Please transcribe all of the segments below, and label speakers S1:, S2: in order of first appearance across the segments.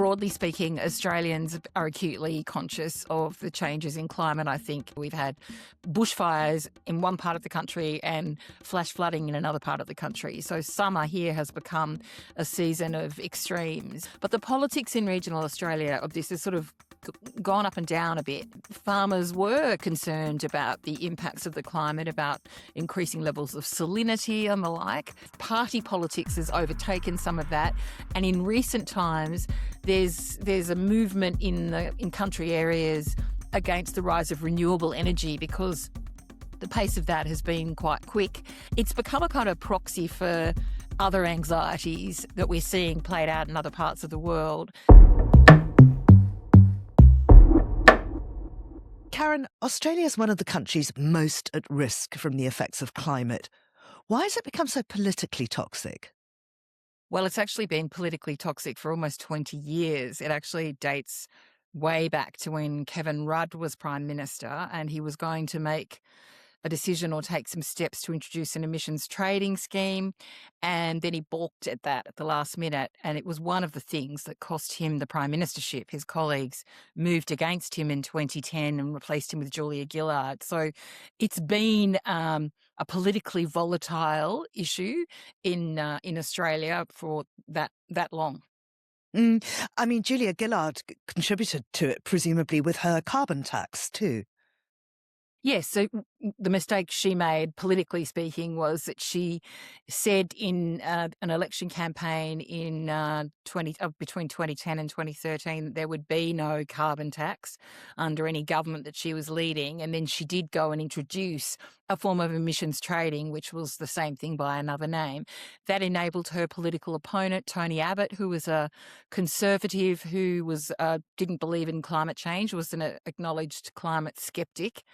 S1: broadly speaking, Australians are acutely conscious of the changes in climate. I think we've had bushfires in one part of the country and flash flooding in another part of the country. So summer here has become a season of extremes. But the politics in regional Australia of this has sort of gone up and down a bit. Farmers were concerned about the impacts of the climate, about increasing levels of salinity and the like. Party politics has overtaken some of that, and in recent times there's a movement in country areas against the rise of renewable energy because the pace of that has been quite quick. It's become a kind of proxy for other anxieties that we're seeing played out in other parts of the world.
S2: Karen, Australia is one of the countries most at risk from the effects of climate. Why has it become so politically toxic?
S1: Well, it's actually been politically toxic for almost 20 years. It actually dates way back to when Kevin Rudd was Prime Minister, and he was going to make a decision or take some steps to introduce an emissions trading scheme, and then he balked at that at the last minute, and it was one of the things that cost him the prime ministership. His colleagues moved against him in 2010 and replaced him with Julia Gillard. So it's been a politically volatile issue in Australia for that long.
S2: I mean, Julia Gillard contributed to it, presumably with her carbon tax too.
S1: Yes, so the mistake she made, politically speaking, was that she said in an election campaign in between 2010 and 2013 that there would be no carbon tax under any government that she was leading, and then she did go and introduce a form of emissions trading, which was the same thing by another name. That enabled her political opponent, Tony Abbott, who was a conservative who didn't believe in climate change, was an acknowledged climate skeptic,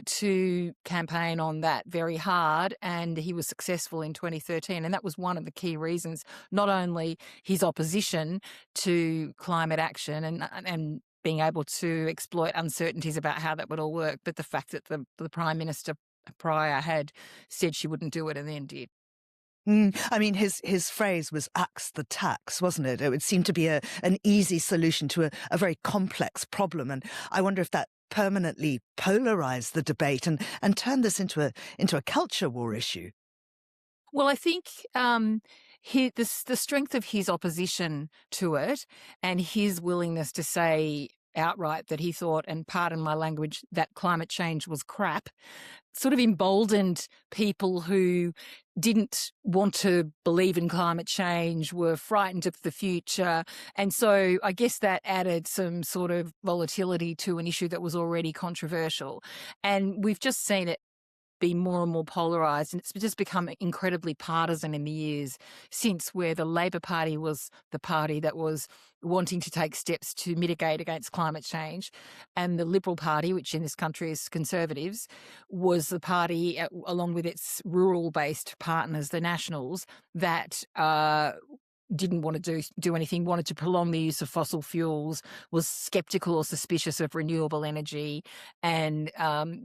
S1: to campaign on that very hard, and he was successful in 2013. And that was one of the key reasons, not only his opposition to climate action and being able to exploit uncertainties about how that would all work, but the fact that the Prime Minister prior had said she wouldn't do it and then did.
S2: I mean, his phrase was "axe the tax," wasn't it? It would seem to be an easy solution to a very complex problem. And I wonder if that permanently polarised the debate and turned this into a culture war issue.
S1: Well, I think the strength of his opposition to it and his willingness to say outright that he thought, and pardon my language, that climate change was crap, sort of emboldened people who didn't want to believe in climate change, were frightened of the future. And so I guess that added some sort of volatility to an issue that was already controversial. And we've just seen it be more and more polarised, and it's just become incredibly partisan in the years since, where the Labor Party was the party that was wanting to take steps to mitigate against climate change, and the Liberal Party, which in this country is Conservatives, was the party, along with its rural-based partners, the Nationals, that didn't want to do anything, wanted to prolong the use of fossil fuels, was sceptical or suspicious of renewable energy, and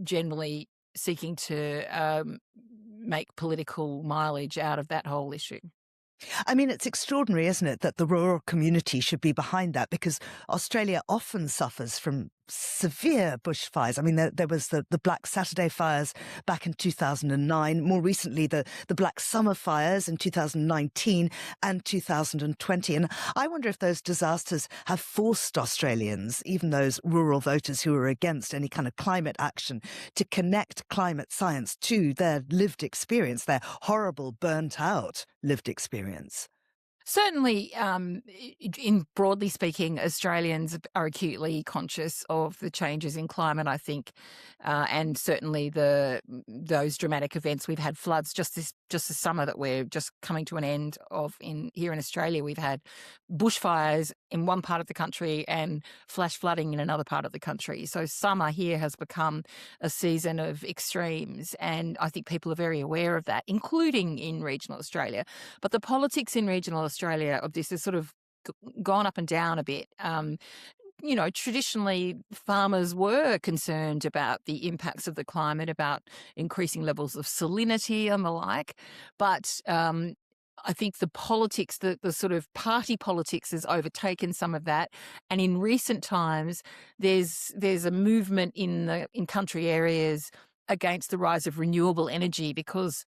S1: generally seeking to make political mileage out of that whole issue.
S2: I mean, it's extraordinary, isn't it, that the rural community should be behind that, because Australia often suffers from severe bushfires. I mean, there was the Black Saturday fires back in 2009, more recently the Black Summer fires in 2019 and 2020. And I wonder if those disasters have forced Australians, even those rural voters who are against any kind of climate action, to connect climate science to their lived experience, their horrible, burnt out lived experience.
S1: Certainly, in broadly speaking, Australians are acutely conscious of the changes in climate, I think, and certainly those dramatic events. We've had floods just this summer that we're just coming to an end of here in Australia. We've had bushfires in one part of the country and flash flooding in another part of the country. So summer here has become a season of extremes, and I think people are very aware of that, including in regional Australia. But the politics in regional Australia of this has sort of gone up and down a bit. Traditionally, farmers were concerned about the impacts of the climate, about increasing levels of salinity and the like. But I think the politics, the sort of party politics has overtaken some of that. And in recent times, there's a movement in country areas against the rise of renewable energy because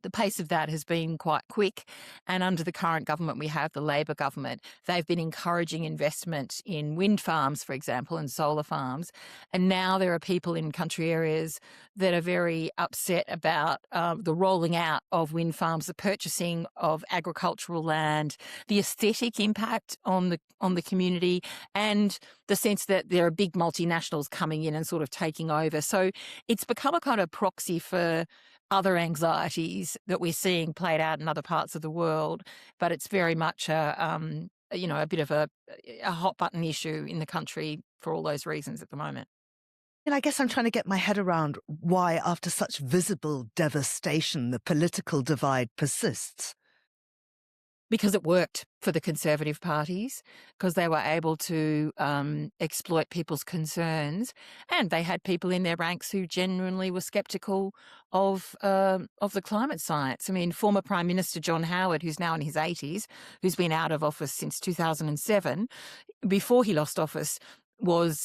S1: the pace of that has been quite quick. And under the current government we have, the Labor government, they've been encouraging investment in wind farms, for example, and solar farms. And now there are people in country areas that are very upset about the rolling out of wind farms, the purchasing of agricultural land, the aesthetic impact on the community, and the sense that there are big multinationals coming in and sort of taking over. So it's become a kind of proxy for other anxieties that we're seeing played out in other parts of the world, but it's very much a bit of a hot button issue in the country for all those reasons at the moment.
S2: And I guess I'm trying to get my head around why, after such visible devastation, the political divide persists.
S1: Because it worked for the Conservative parties, because they were able to exploit people's concerns, and they had people in their ranks who genuinely were sceptical of the climate science. I mean, former Prime Minister John Howard, who's now in his 80s, who's been out of office since 2007, before he lost office,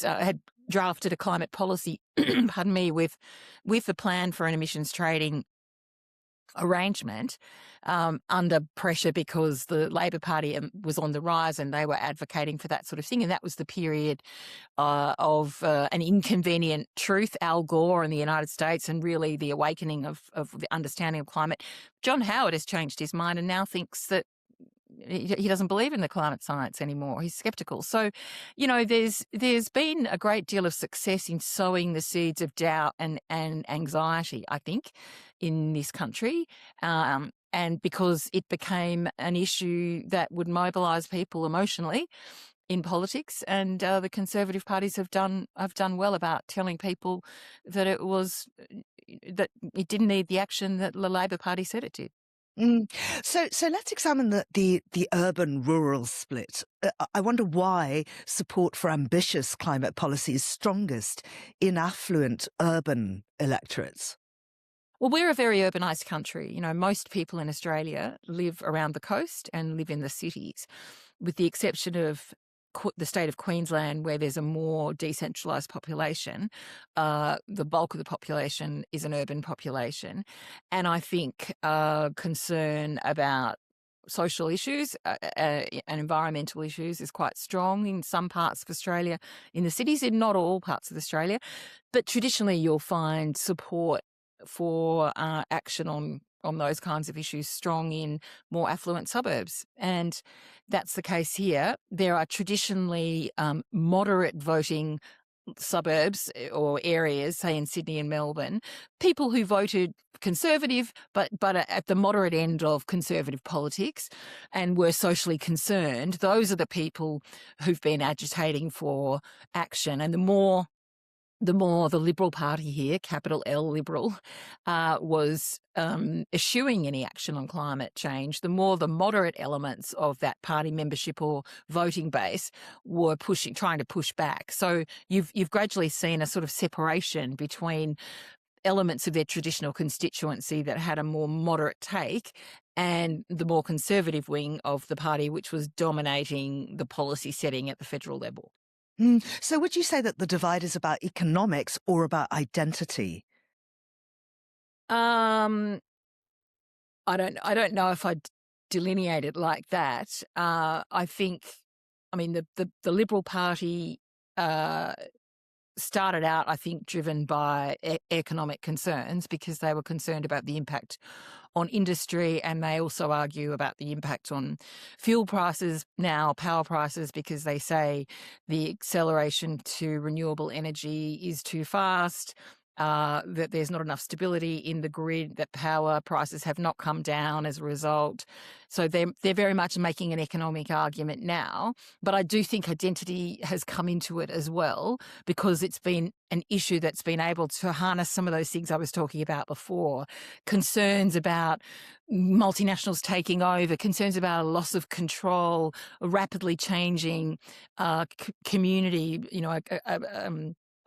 S1: had drafted a climate policy, pardon me, with the plan for an emissions trading arrangement under pressure because the Labor Party was on the rise and they were advocating for that sort of thing. And that was the period of an inconvenient truth, Al Gore in the United States, and really the awakening of the understanding of climate. John Howard has changed his mind and now thinks that he doesn't believe in the climate science anymore. He's skeptical. So, there's been a great deal of success in sowing the seeds of doubt and anxiety, I think, in this country. And because it became an issue that would mobilise people emotionally in politics, and the Conservative parties have done well about telling people that that it didn't need the action that the Labor Party said it did.
S2: So let's examine the urban-rural split. I wonder why support for ambitious climate policy is strongest in affluent urban electorates.
S1: Well, we're a very urbanised country. Most people in Australia live around the coast and live in the cities, with the exception of the state of Queensland, where there's a more decentralised population. The bulk of the population is an urban population. And I think concern about social issues and environmental issues is quite strong in some parts of Australia, in the cities, in not all parts of Australia. But traditionally you'll find support for action on those kinds of issues strong in more affluent suburbs. And that's the case here. There are traditionally moderate voting suburbs or areas, say in Sydney and Melbourne, people who voted Conservative but at the moderate end of Conservative politics and were socially concerned. Those are the people who've been agitating for action. And the more the Liberal Party here, capital L Liberal, was eschewing any action on climate change, the more the moderate elements of that party membership or voting base were trying to push back. So you've gradually seen a sort of separation between elements of their traditional constituency that had a more moderate take and the more conservative wing of the party, which was dominating the policy setting at the federal level.
S2: So would you say that the divide is about economics or about identity?
S1: I don't know if I'd delineate it like that. I think, the Liberal Party started out, I think, driven by economic concerns because they were concerned about the impact on industry, and they also argue about the impact on fuel prices, now power prices, because they say the acceleration to renewable energy is too fast, that there's not enough stability in the grid, that power prices have not come down as a result. So they're very much making an economic argument now. But I do think identity has come into it as well, because it's been an issue that's been able to harness some of those things I was talking about before. Concerns about multinationals taking over, concerns about a loss of control, a rapidly changing community,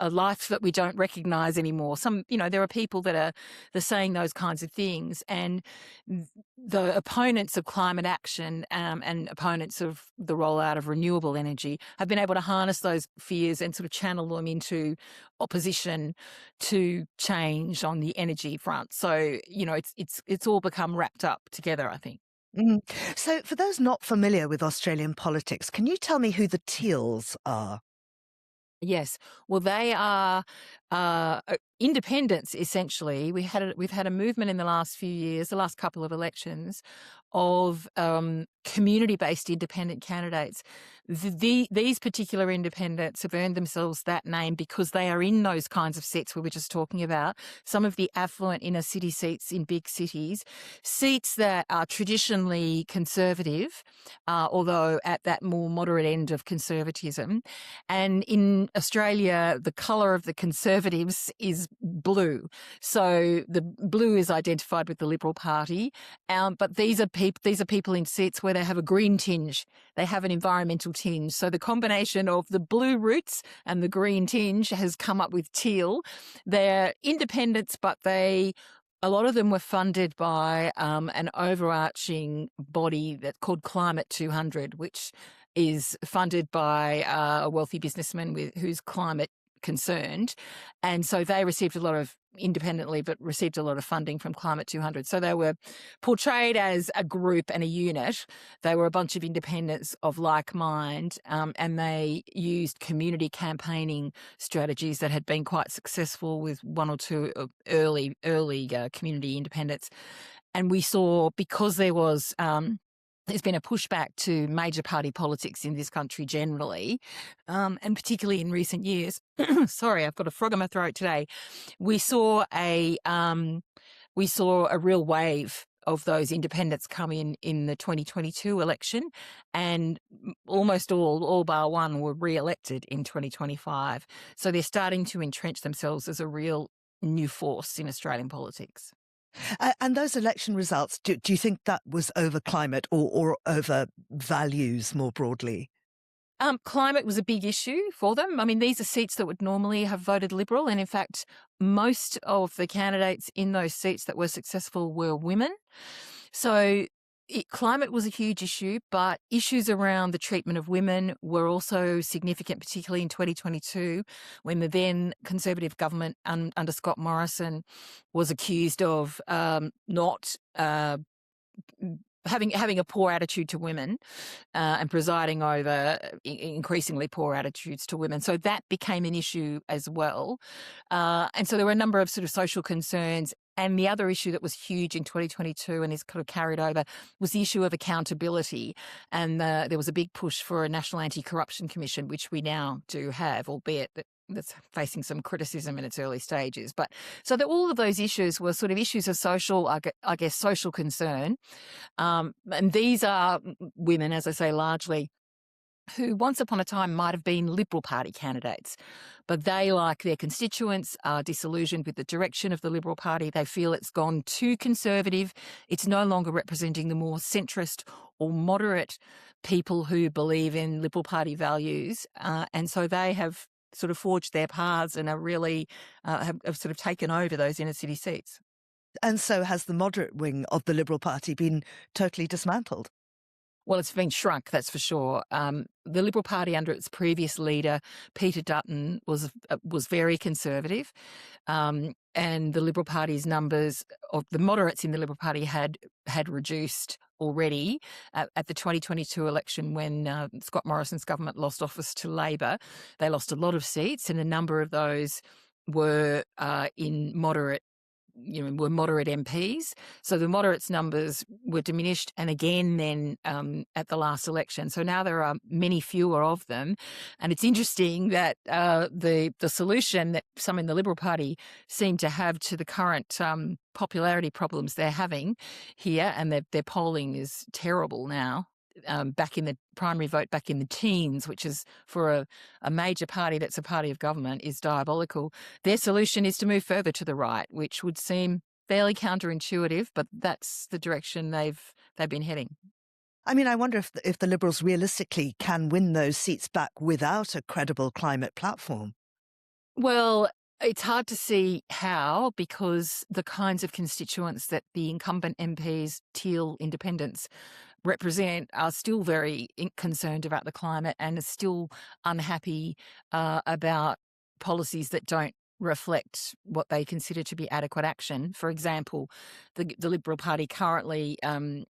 S1: a life that we don't recognise anymore. There are people that are saying those kinds of things, and the opponents of climate action and opponents of the rollout of renewable energy have been able to harness those fears and sort of channel them into opposition to change on the energy front. So, it's all become wrapped up together, I think.
S2: Mm. So, for those not familiar with Australian politics, can you tell me who the Teals are?
S1: Yes. Well, they are independents, essentially. We've had a movement in the last few years, the last couple of elections, of community-based independent candidates. These particular independents have earned themselves that name because they are in those kinds of seats we were just talking about, some of the affluent inner city seats in big cities, seats that are traditionally conservative, although at that more moderate end of conservatism. And in Australia, the colour of the Conservatives is blue. So the blue is identified with the Liberal Party. But these are people in seats where they have a green tinge. They have an environmental tinge. So the combination of the blue roots and the green tinge has come up with Teal. They're independents, but a lot of them were funded by an overarching body that's called Climate 200, which is funded by a wealthy businessman who's climate concerned. And so they received a lot of independently, but received a lot of funding from Climate 200. So they were portrayed as a group and a unit. They were a bunch of independents of like mind, and they used community campaigning strategies that had been quite successful with one or two early community independents. And we saw, because there's been a pushback to major party politics in this country generally, and particularly in recent years. Sorry, I've got a frog in my throat today. We saw a real wave of those independents come in the 2022 election, and almost all bar one were re-elected in 2025. So they're starting to entrench themselves as a real new force in Australian politics.
S2: And those election results, do you think that was over climate or over values more broadly?
S1: Climate was a big issue for them. I mean, these are seats that would normally have voted Liberal, and in fact, most of the candidates in those seats that were successful were women. So climate was a huge issue, but issues around the treatment of women were also significant, particularly in 2022, when the then Conservative government under Scott Morrison was accused of not having a poor attitude to women and presiding over increasingly poor attitudes to women. So that became an issue as well. And so there were a number of sort of social concerns. And the other issue that was huge in 2022 and is kind of carried over was the issue of accountability. And there was a big push for a National Anti-Corruption Commission, which we now do have, albeit that's facing some criticism in its early stages. But so that all of those issues were sort of issues of social, I guess, social concern. And these are women, as I say, largely, who once upon a time might have been Liberal Party candidates, but they, like their constituents, are disillusioned with the direction of the Liberal Party. They feel it's gone too conservative. It's no longer representing the more centrist or moderate people who believe in Liberal Party values. And so they have sort of forged their paths and are really have sort of taken over those inner city seats.
S2: And so has the moderate wing of the Liberal Party been totally dismantled?
S1: Well, it's been shrunk, that's for sure. The Liberal Party under its previous leader, Peter Dutton, was very conservative, and the Liberal Party's numbers of the moderates in the Liberal Party had reduced already at the 2022 election when Scott Morrison's government lost office to Labor. They lost a lot of seats, and a number of those were in moderate MPs. So the moderates numbers were diminished, and again then at the last election. So now there are many fewer of them. And it's interesting that the solution that some in the Liberal Party seem to have to the current popularity problems they're having here, and their polling is terrible now. Back in the primary vote, back in the teens, which is for a major party that's a party of government, is diabolical. Their solution is to move further to the right, which would seem fairly counterintuitive, but that's the direction they've been heading.
S2: I mean, I wonder if the Liberals realistically can win those seats back without a credible climate platform.
S1: Well, it's hard to see how, because the kinds of constituents that the incumbent MPs, Teal independents, represent are still very concerned about the climate and are still unhappy about policies that don't reflect what they consider to be adequate action. For example, the Liberal Party currently l-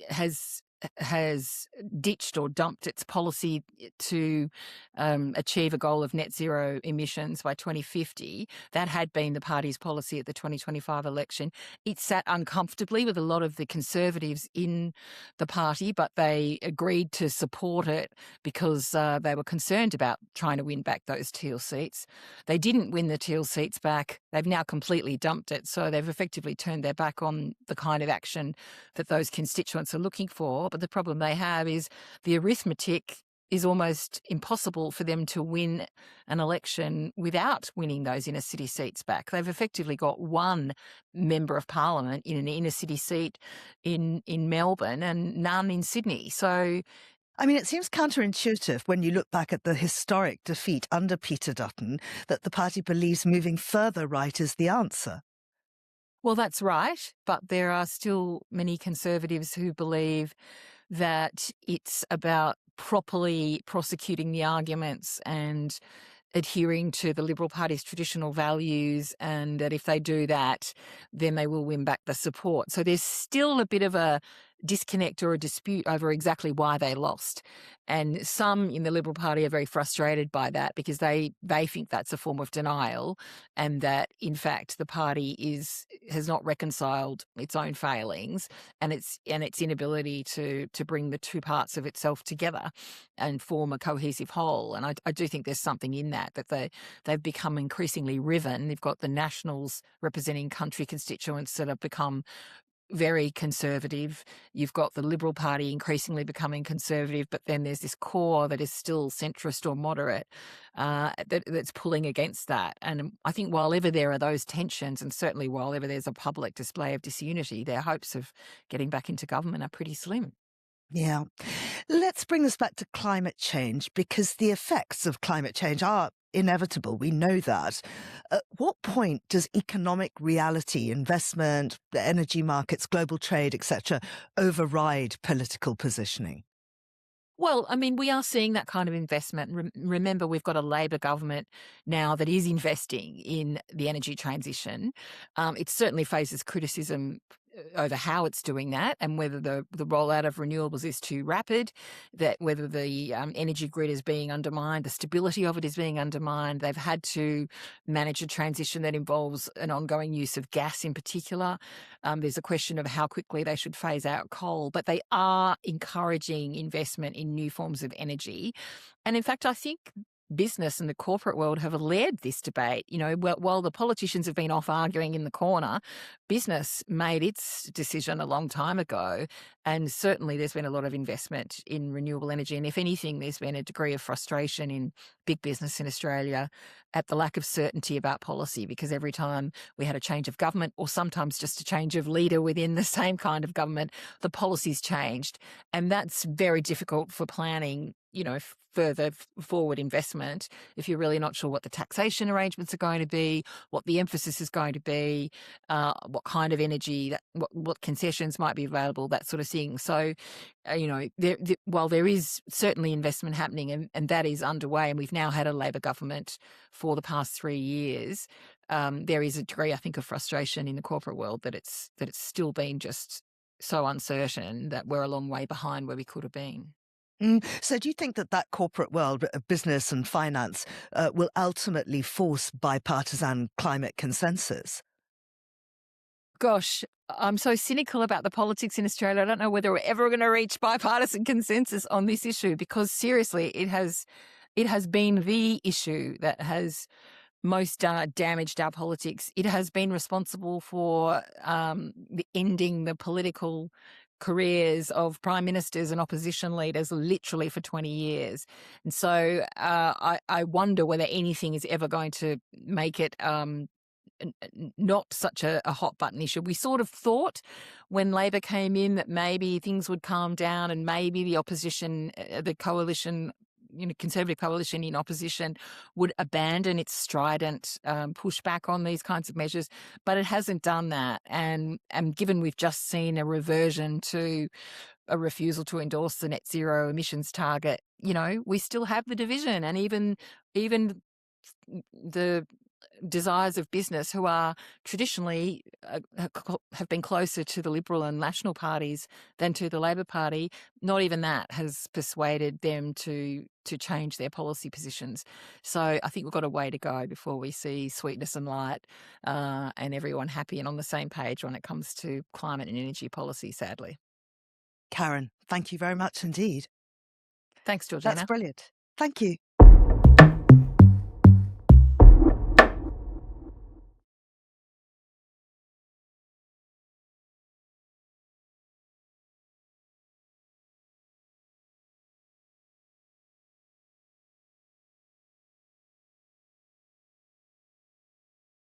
S1: has has ditched or dumped its policy to achieve a goal of net zero emissions by 2050. That had been the party's policy at the 2025 election. It sat uncomfortably with a lot of the Conservatives in the party, but they agreed to support it because they were concerned about trying to win back those Teal seats. They didn't win the Teal seats back. They've now completely dumped it. So they've effectively turned their back on the kind of action that those constituents are looking for. But the problem they have is the arithmetic is almost impossible for them to win an election without winning those inner city seats back. They've effectively got one member of parliament in an inner city seat in Melbourne and none in Sydney. So,
S2: I mean, it seems counterintuitive when you look back at the historic defeat under Peter Dutton that the party believes moving further right is the answer.
S1: well, that's right. But there are still many Conservatives who believe that it's about properly prosecuting the arguments and adhering to the Liberal Party's traditional values, and that if they do that, then they will win back the support. So there's still a bit of a disconnect or a dispute over exactly why they lost. And some in the Liberal Party are very frustrated by that because they think that's a form of denial, and that in fact the party has not reconciled its own failings and its inability to bring the two parts of itself together and form a cohesive whole. And I do think there's something in that they've become increasingly riven. You've got the Nationals representing country constituents that have become very conservative. You've got the Liberal Party increasingly becoming conservative, but then there's this core that is still centrist or moderate that's pulling against that. And I think while ever there are those tensions, and certainly while ever there's a public display of disunity, their hopes of getting back into government are pretty slim.
S2: Yeah. Let's bring this back to climate change because the effects of climate change are inevitable. We know that. At what point does economic reality, investment, the energy markets, global trade, etc., override political positioning?
S1: Well, I mean, we are seeing that kind of investment. Remember, we've got a Labor government now that is investing in the energy transition. It certainly faces criticism over how it's doing that and whether the rollout of renewables is too rapid, that whether the energy grid is being undermined, the stability of it is being undermined. They've had to manage a transition that involves an ongoing use of gas in particular. There's a question of how quickly they should phase out coal, but they are encouraging investment in new forms of energy. And in fact, I think business and the corporate world have led this debate. You know, while the politicians have been off arguing in the corner, business made its decision a long time ago. And certainly there's been a lot of investment in renewable energy. And if anything, there's been a degree of frustration in big business in Australia at the lack of certainty about policy, because every time we had a change of government, or sometimes just a change of leader within the same kind of government, the policies changed. And that's very difficult for planning, you know, further forward investment if you're really not sure what the taxation arrangements are going to be, what the emphasis is going to be, what kind of energy, what concessions might be available, that sort of thing. So, you know, while there is certainly investment happening and that is underway, and we've now had a Labor government for the past 3 years, there is a degree, I think, of frustration in the corporate world that it's still been just so uncertain that we're a long way behind where we could have been.
S2: So do you think that that corporate world of business and finance will ultimately force bipartisan climate consensus?
S1: Gosh, I'm so cynical about the politics in Australia. I don't know whether we're ever going to reach bipartisan consensus on this issue, because seriously, it has been the issue that has most damaged our politics. It has been responsible for ending the political careers of prime ministers and opposition leaders literally for 20 years. And so I wonder whether anything is ever going to make it not such a hot button issue. We sort of thought when Labor came in that maybe things would calm down and maybe the opposition, the coalition Conservative coalition in opposition would abandon its strident pushback on these kinds of measures, but it hasn't done that. And given we've just seen a reversion to a refusal to endorse the net zero emissions target, we still have the division, and even the desires of business, who are traditionally have been closer to the Liberal and National parties than to the Labor Party, not even that has persuaded them to change their policy positions. So I think we've got a way to go before we see sweetness and light and everyone happy and on the same page when it comes to climate and energy policy, sadly.
S2: Karen, thank you very much indeed.
S1: Thanks,
S2: That's
S1: Georgina.
S2: brilliant. Thank you.